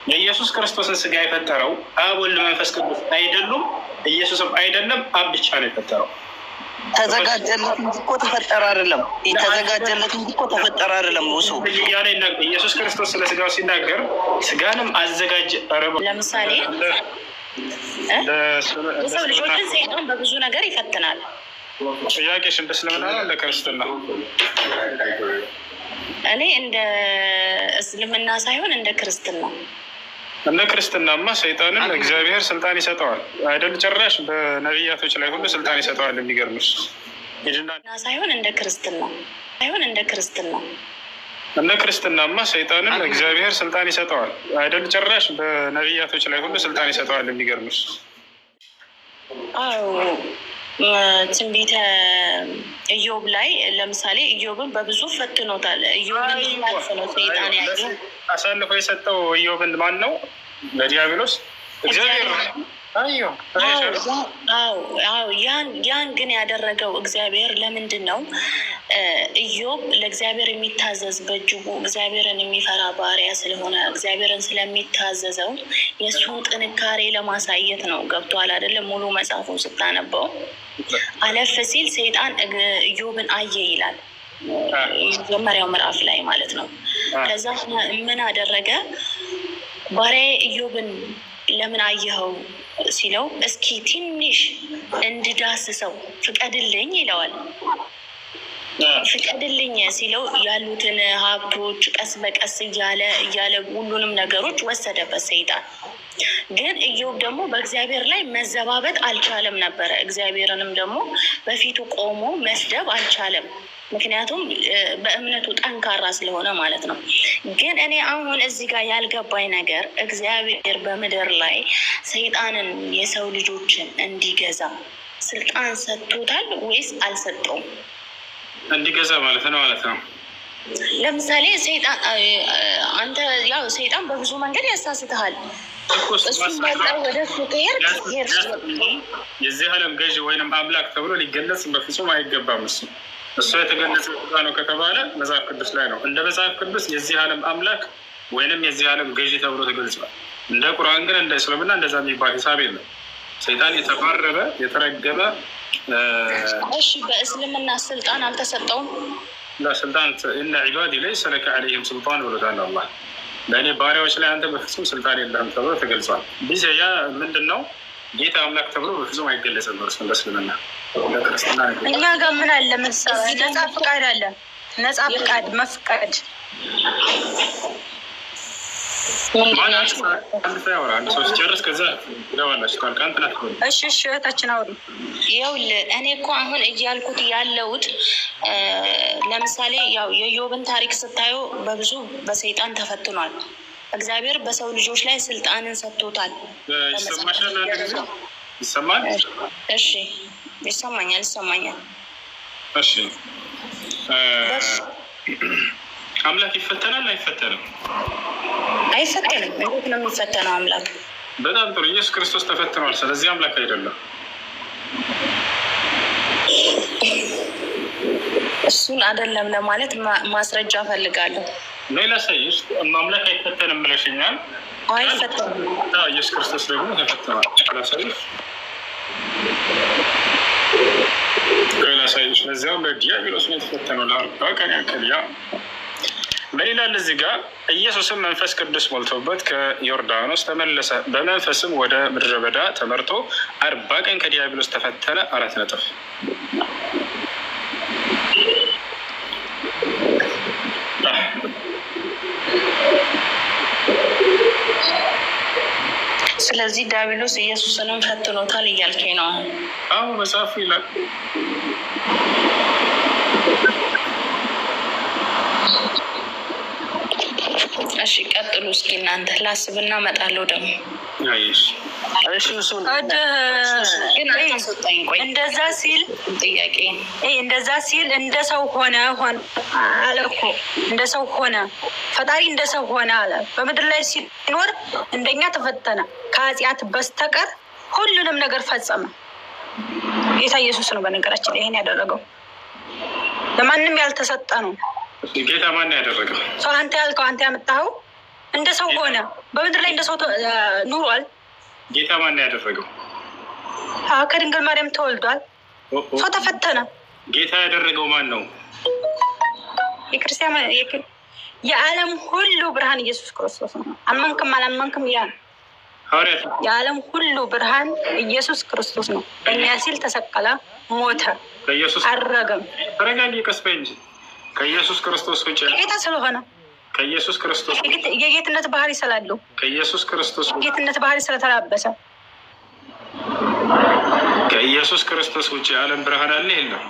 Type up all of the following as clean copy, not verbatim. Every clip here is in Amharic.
የኢየሱስ ክርስቶስን ስጋ የፈጠረው አብ ወልድ መንፈስ ቅዱስ አይደሉም። ኢየሱስም አይደለም፣ አብ ብቻ ነው የፈጠረው። ተዘጋጀለት እንጂ እኮ ተፈጠረ አይደለም። ተዘጋጀለት እንጂ እኮ ተፈጠረ አይደለም። ሙሱ ያለ ኢየሱስ ክርስቶስ ስለ ስጋው ሲናገር ስጋንም አዘጋጀ። ለምሳሌ የሰው ልጆችን ሰይጣን በብዙ ነገር ይፈትናል። ጥያቄሽ እንደ እስልምና ነው እንደ ክርስትና? እኔ እንደ እስልምና ሳይሆን እንደ ክርስትና። እንደ ክርስትናማ ሰይጣንን እግዚአብሔር ስልጣን ይሰጠዋል አይደል? ጭራሽ በነቢያቶች ላይ ሁሉ ስልጣን ይሰጠዋል። የሚገርምሽ ሳይሆን እንደ ክርስትና እንደ ክርስትናማ ሰይጣንን እግዚአብሔር ስልጣን ይሰጠዋል አይደል? ጭራሽ በነቢያቶች ላይ ሁሉ ስልጣን ይሰጠዋል። የሚገርምሽ አዎ ትንቢተ ኢዮብ ላይ ለምሳሌ ኢዮብን በብዙ ፈትኖታል። ኢዮብን ነው ሰይጣን ያለው አሳልፎ የሰጠው ኢዮብን ማን ነው? ለዲያብሎስ እግዚአብሔር ነው። ያን ግን ያደረገው እግዚአብሔር ለምንድን ነው? ኢዮብ ለእግዚአብሔር የሚታዘዝ በእጅጉ እግዚአብሔርን የሚፈራ ባሪያ ስለሆነ እግዚአብሔርን ስለሚታዘዘው የእሱን ጥንካሬ ለማሳየት ነው። ገብቶሃል አይደለም? ሙሉ መጽሐፉን ስታነበው አለፍ ሲል ሰይጣን ኢዮብን አየ ይላል፣ መጀመሪያው ምዕራፍ ላይ ማለት ነው። ከዛ ምን አደረገ? ባሪያዬ ኢዮብን ለምን አየኸው ሲለው እስኪ ትንሽ እንድዳስሰው ፍቀድልኝ ይለዋል። ፍቀድልኝ ሲለው ያሉትን ሀብቶች ቀስ በቀስ እያለ ሁሉንም ነገሮች ወሰደበት ሰይጣን። ግን ኢዮብ ደግሞ በእግዚአብሔር ላይ መዘባበጥ አልቻለም ነበረ። እግዚአብሔርንም ደግሞ በፊቱ ቆሞ መስደብ አልቻለም። ምክንያቱም በእምነቱ ጠንካራ ስለሆነ ማለት ነው። ግን እኔ አሁን እዚህ ጋር ያልገባኝ ነገር እግዚአብሔር በምድር ላይ ሰይጣንን የሰው ልጆችን እንዲገዛ ስልጣን ሰጥቶታል ወይስ አልሰጠውም? እንዲገዛ ማለት ነው። ለምሳሌ ሰይጣን አንተ ያው ሰይጣን በብዙ መንገድ ያሳስትሃል። እሱም ወደ እሱ የዚህ ዓለም ገዢ ወይንም አምላክ ተብሎ ሊገለጽ በፍጹም አይገባም። እሱ የተገለጸ ነው ከተባለ መጽሐፍ ቅዱስ ላይ ነው። እንደ መጽሐፍ ቅዱስ የዚህ ዓለም አምላክ ወይንም የዚህ ዓለም ገዢ ተብሎ ተገልጿል። እንደ ቁርአን ግን እንደ እስልምና እንደዛ የሚባል ሂሳብ የለም። ሰይጣን የተባረረ የተረገመ። እሺ በእስልምና ስልጣን አልተሰጠውም? ለስልጣን እነ ዒባዲ ለይሰ ለከ ዐለይሂም ሱልጣን ብሎታል አላህ። ለእኔ ባሪያዎች ላይ አንተ በፍጹም ስልጣን የለህም ተብሎ ተገልጿል። ያ ምንድን ነው? ጌታ አምላክ ተብሎ በፍጹም አይገለጽም። እርሱ እንደ እስልምና ክርስትና እኛ ጋር ምን አለ መሰለህ? ነጻ ፍቃድ አለ። ነጻ ፍቃድ መፍቀድ እህታችን አውሪ። ይኸውልህ እኔ እኮ አሁን እያልኩት ያለሁት ለምሳሌ ያው የኢዮብን ታሪክ ስታዩ በብዙ በሰይጣን ተፈትኗል። እግዚአብሔር በሰው ልጆች ላይ ስልጣንን ሰጥቶታል። ይሰማል? እሺ ይሰማኛል። እሺ አምላክ ይፈተናል አይፈተንም? አይፈተንም። እንዴት ነው የሚፈተነው አምላክ? በጣም ጥሩ። ኢየሱስ ክርስቶስ ተፈትኗል። ስለዚህ አምላክ አይደለም። እሱን አይደለም ለማለት ማስረጃ ፈልጋለሁ። ሌላ ሳይሽ አምላክ አይፈተንም ብለሽኛል። አይፈተንም። ኢየሱስ ክርስቶስ ደግሞ ተፈትኗል። ሌላ ሳይሽ ለዚያው በዲያብሎስ ነው የተፈተነው ለ40 ቀን ያክል። በሌላ እዚህ ጋር ኢየሱስም መንፈስ ቅዱስ ሞልቶበት ከዮርዳኖስ ተመለሰ፣ በመንፈስም ወደ ምድረ በዳ ተመርቶ 40 ቀን ከዲያብሎስ ተፈተነ። 4 ነጥብ። ስለዚህ ዲያብሎስ ኢየሱስንም ፈትኖታል እያልከኝ ነው? አዎ መጽሐፉ ይላል። እሺ ቀጥሉ እስኪ እናንተ። ላስብና እመጣለሁ ደግሞ። እንደዛ ሲል ጥያቄ እንደዛ ሲል እንደ ሰው ሆነ አለ እኮ። እንደ ሰው ሆነ ፈጣሪ እንደ ሰው ሆነ አለ። በምድር ላይ ሲኖር እንደኛ ተፈተነ፣ ከኃጢአት በስተቀር ሁሉንም ነገር ፈጸመ። ጌታ ኢየሱስ ነው በነገራችን ላይ ይሄን ያደረገው። ለማንም ያልተሰጠ ነው። ጌታ ማን ያደረገው? ሰው አንተ ያልከው አንተ ያመጣኸው እንደ ሰው ሆነ። በምድር ላይ እንደ ሰው ኑሯል። ጌታ ማን ነው ያደረገው? ከድንግል ማርያም ተወልዷል። ሰው ተፈተነ። ጌታ ያደረገው ማን ነው? የክርስቲያን የዓለም ሁሉ ብርሃን ኢየሱስ ክርስቶስ ነው። አመንክም አላመንክም ያ የዓለም ሁሉ ብርሃን ኢየሱስ ክርስቶስ ነው። እኛ ሲል ተሰቀለ፣ ሞተ፣ አረገም። ተረጋጊ፣ ቀስ በይ እንጂ ከኢየሱስ ክርስቶስ ውጭ ጌታ ስለሆነ ከኢየሱስ ክርስቶስ የጌትነት ባህሪ ስላለው ከኢየሱስ ክርስቶስ የጌትነት ባህሪ ስለተላበሰ ከኢየሱስ ክርስቶስ ውጭ የዓለም ብርሃን አለ የለም?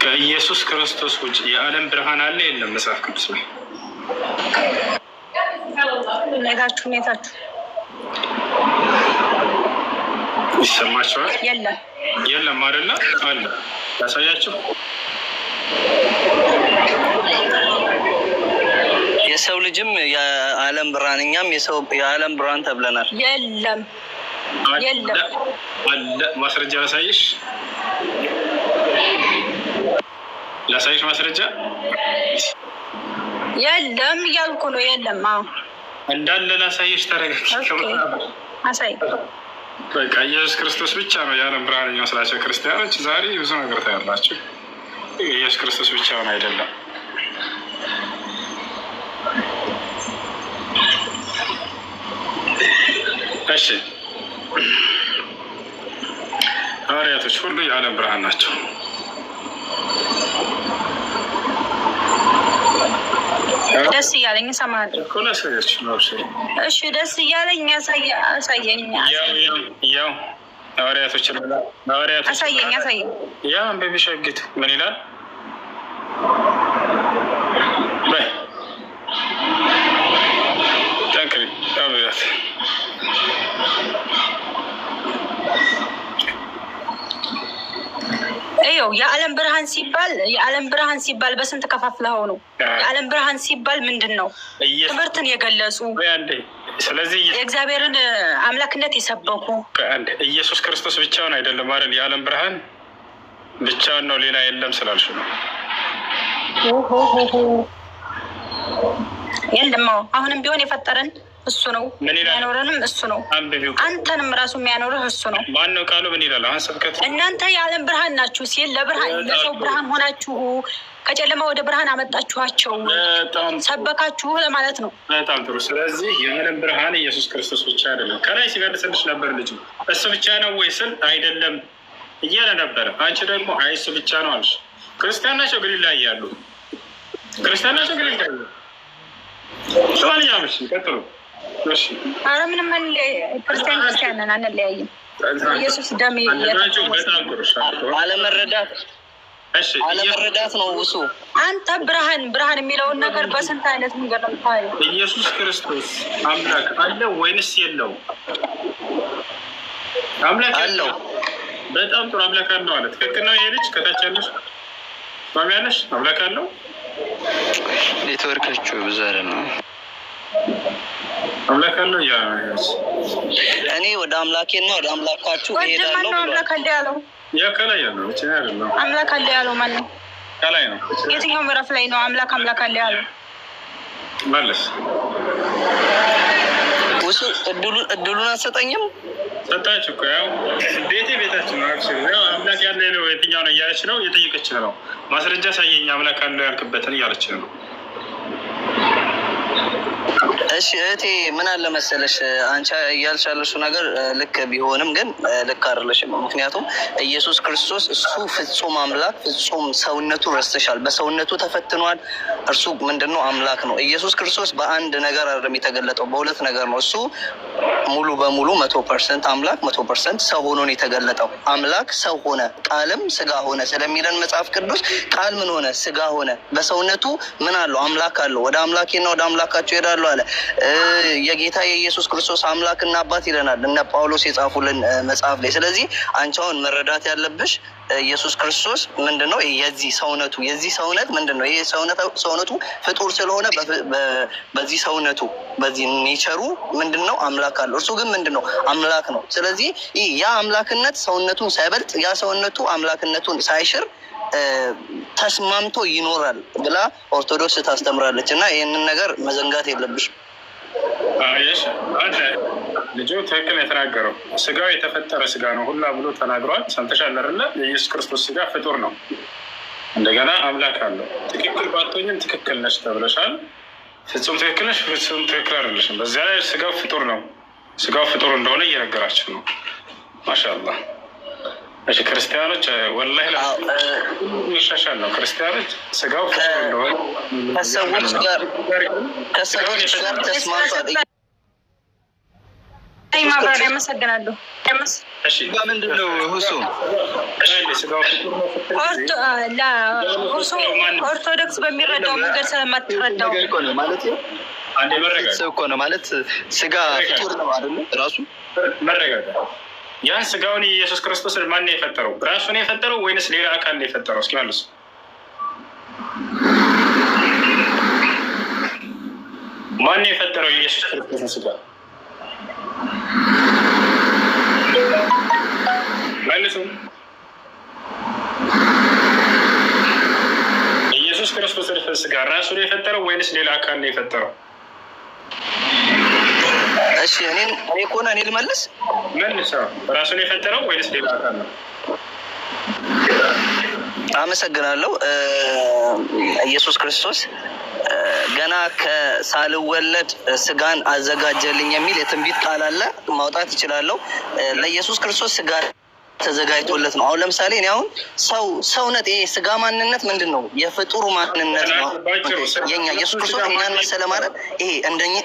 ከኢየሱስ ክርስቶስ ውጭ የዓለም ብርሃን አለ የለም? መጽሐፍ ቅዱስ ላይ ሁኔታችሁ ይሰማችኋል? የለም አይደለ? አለ። ያሳያችሁ። የሰው ልጅም የዓለም ብርሃን፣ እኛም የዓለም ብርሃን ተብለናል። የለም አለ። ማስረጃ ላሳይሽ ማስረጃ የለም እያልኩ ነው። የለም እንዳለ ላሳይሽ። ተረጋግጥ። አሳይ። በቃ ኢየሱስ ክርስቶስ ብቻ ነው የዓለም ብርሃን የሚመስላቸው ክርስቲያኖች ዛሬ ብዙ ነገር ታያላችሁ። ኢየሱስ ክርስቶስ ብቻውን አይደለም። እሺ፣ ሐዋርያቶች ሁሉ የዓለም ብርሃን ናቸው። ደስ እያለኝ እሰማለሁ። እሺ፣ ደስ እያለኝ አሳየኝ። ያው ሐዋርያቶች አሳየኝ። ያ በቢሸግት ምን ይላል? በይ ጠንክሪ አብያት ይኸው የዓለም ብርሃን ሲባል በስንት ከፋፍለኸው ነው? የዓለም ብርሃን ሲባል ምንድን ነው? ትምህርትን የገለጹ ስለዚህ የእግዚአብሔርን አምላክነት የሰበኩ ኢየሱስ ክርስቶስ ብቻውን አይደለም አይደል? የዓለም ብርሃን ብቻውን ነው፣ ሌላ የለም ስላልሽ ነው። የለም አሁንም ቢሆን የፈጠረን እሱ ነው፣ የሚያኖረንም እሱ ነው፣ አንተንም ራሱ የሚያኖርህ እሱ ነው። ማነው ቃሉ? ምን ይላል? አሁን ስብከት እናንተ የዓለም ብርሃን ናችሁ ሲል ለሰው ብርሃን ሆናችሁ ከጨለማ ወደ ብርሃን አመጣችኋቸው፣ ሰበካችሁ ለማለት ነው። በጣም ጥሩ። ስለዚህ የዓለም ብርሃን ኢየሱስ ክርስቶስ ብቻ አይደለም። ከላይ ሲመልስልሽ ነበር ልጅ እሱ ብቻ ነው ወይ ስል አይደለም እያለ ነበረ። አንቺ ደግሞ አይ እሱ ብቻ ነው አልሽ። ክርስቲያን ናቸው ግን ይለያያሉ። ሰማንያምሽ ቀጥሉ። ኧረ ምንም ክርስቲያን ነን፣ አንለያይም። ኢየሱስ ደም አለመረዳት ነው እሱ። አንተ ብርሃን የሚለውን ነገር በስንት አይነት መንገድ ነው የምታየው? ኢየሱስ ክርስቶስ አምላክ አለ ወይንስ የለው? አምላክ አለው። በጣም ጥሩ አምላክ አለው አለ። ትክክል ነው። ይሄ ልጅ ከታች ያለሽ ማሚያለሽ አምላክ አለው። ኔትወርካችሁ ብዙ አይደለም። አምላክ አለው። ያ እኔ ወደ አምላኬና ወደ አምላካችሁ እሄዳለሁ። አምላክ አለ ያለው ያ ከላይ ያለው እቺ አይደለም። አምላክ አለ ያለው ማን ነው? ከላይ ነው። የትኛው ምዕራፍ ላይ ነው አምላክ አለ ያለው? ማለት ውሱ እድሉን አትሰጠኝም? ሰጣችሁ እኮ ያው ቤታችን ነው። ያው አምላክ ያለ ነው የትኛው ነው እያለች ነው እየጠየቀች ነው። ማስረጃ ሳየኝ አምላክ አለው ያልክበትን እያለች ነው። እሺ እህቴ ምን አለ መሰለሽ፣ አንቺ እያልሽ ያለሽው ነገር ልክ ቢሆንም ግን ልክ አይደለሽም። ምክንያቱም ኢየሱስ ክርስቶስ እሱ ፍጹም አምላክ ፍጹም ሰውነቱ ረስተሻል። በሰውነቱ ተፈትኗል። እርሱ ምንድነው? አምላክ ነው። ኢየሱስ ክርስቶስ በአንድ ነገር አይደለም የተገለጠው፣ በሁለት ነገር ነው። እሱ ሙሉ በሙሉ 100% አምላክ 100% ሰው ሆኖ ነው የተገለጠው። አምላክ ሰው ሆነ፣ ቃልም ስጋ ሆነ ስለሚለን መጽሐፍ ቅዱስ ቃል ምን ሆነ? ስጋ ሆነ። በሰውነቱ ምን አለው? አምላክ አለው። ወደ አምላኬና ወደ አምላካቸው ይሄዳሉ አለ። የጌታ የኢየሱስ ክርስቶስ አምላክና አባት ይለናል እነ ጳውሎስ የጻፉልን መጽሐፍ ላይ። ስለዚህ አንቺ አሁን መረዳት ያለብሽ ኢየሱስ ክርስቶስ ምንድነው? የዚህ ሰውነት ምንድነው? ይሄ ሰውነቱ ፍጡር ስለሆነ በዚህ ሰውነቱ በዚህ ኔቸሩ ምንድነው? አምላክ አለው። እርሱ ግን ምንድነው? አምላክ ነው። ስለዚህ ያ አምላክነት ሰውነቱን ሳይበልጥ ያ ሰውነቱ አምላክነቱን ሳይሽር ተስማምቶ ይኖራል ብላ ኦርቶዶክስ ታስተምራለች። እና ይህንን ነገር መዘንጋት የለብሽም። ልጁ ትክክል የተናገረው ስጋው የተፈጠረ ስጋ ነው ሁላ ብሎ ተናግሯል። ሰምተሻል አይደለ? የኢየሱስ ክርስቶስ ስጋ ፍጡር ነው፣ እንደገና አምላክ አለው። ትክክል ባትሆኝም ትክክል ነች ተብለሻል። ፍጹም ትክክል ነች፣ ፍጹም ትክክል አይደለሽም። በዚያ ላይ ስጋው ፍጡር ነው፣ ስጋው ፍጡር እንደሆነ እየነገራችን ነው። ማሻአላህ። እሺ ክርስቲያኖች ወላሂ ይሻሻል ነው። ክርስቲያኖች ስጋው ፍጡር እንደሆነ ከሰዎች ጋር ተስማምቷል። ማብራሪያ አመሰግናለሁ። ምንድን ነው ሁሱ ኦርቶዶክስ በሚረዳው መንገድ ስለማትረዳው ሰው እኮ ነው ማለት ስጋ ፍጡር ነው አይደለ? ራሱ መረጋጋት። ያን ስጋውን የኢየሱስ ክርስቶስ ማን ነው የፈጠረው? ራሱ ነው የፈጠረው ወይንስ ሌላ አካል ነው የፈጠረው? እስኪ መልሱ። ማን ነው የፈጠረው የኢየሱስ ክርስቶስን ስጋ? መልሱ። ኢየሱስ ክርስቶስ ስጋ ራሱ ነው የፈጠረው ወይንስ ሌላ አካል ነው የፈጠረው? እሺ እኔ ከሆነ እኔ ልመልስ። መልሰው። ራሱ ነው የፈጠረው ወይንስ ሌላ አካል ነው? አመሰግናለሁ። ኢየሱስ ክርስቶስ ገና ከሳልወለድ ስጋን አዘጋጀልኝ የሚል የትንቢት ቃል አለ። ማውጣት ይችላለሁ። ለኢየሱስ ክርስቶስ ስጋ ተዘጋጅቶለት ነው። አሁን ለምሳሌ እኔ አሁን ሰውነት ይሄ ስጋ ማንነት ምንድን ነው? የፍጡሩ ማንነት ነው። የኛ ኢየሱስ ክርስቶስ እኛን መሰለ ማለት ይሄ እንደኛ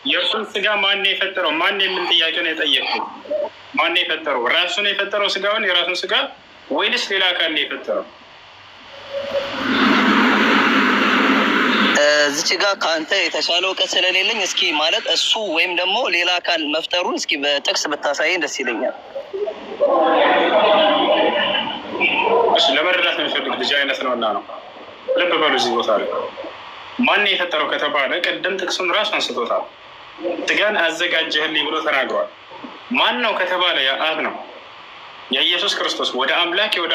የእርሱን ስጋ ማን ነው የፈጠረው? ማን የምን ጥያቄ ነው የጠየቁት? ማን ነው የፈጠረው? ራሱ ነው የፈጠረው ስጋውን የራሱን ስጋ ወይንስ ሌላ አካል ነው የፈጠረው? እዚች ጋር ከአንተ የተሻለ እውቀት ስለሌለኝ እስኪ ማለት እሱ ወይም ደግሞ ሌላ አካል መፍጠሩን እስኪ በጥቅስ ብታሳየኝ ደስ ይለኛል። እሺ ለመረዳት የሚፈልግ ልጅ አይነት ነው እና ነው። ልብ በሉ እዚህ ቦታ ላይ ማን ነው የፈጠረው ከተባለ ቅድም ጥቅሱን ራሱ አንስቶታል። ስጋን አዘጋጀህልኝ ብሎ ተናግሯል። ማን ነው ከተባለ አብ ነው። የኢየሱስ ክርስቶስ ወደ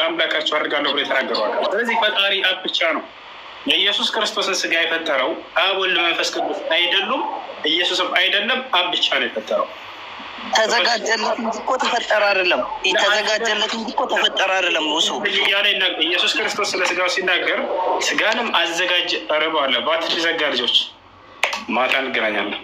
አምላካቸው አድርጋለሁ ብሎ የተናገረዋል። ስለዚህ ፈጣሪ አብ ብቻ ነው። የኢየሱስ ክርስቶስን ስጋ የፈጠረው አብ ወልድ መንፈስ ቅዱስ አይደሉም፣ ኢየሱስም አይደለም፣ አብ ብቻ ነው የፈጠረው። ተዘጋጀለት እንጂ እኮ ተፈጠረ አይደለም። ተዘጋጀለት እንጂ እኮ ተፈጠረ አይደለም። እሱ ኢየሱስ ክርስቶስ ስለ ስጋው ሲናገር ስጋንም አዘጋጅ አረባለ ባትሪ ዘጋ። ልጆች ማታ እንገናኛለን።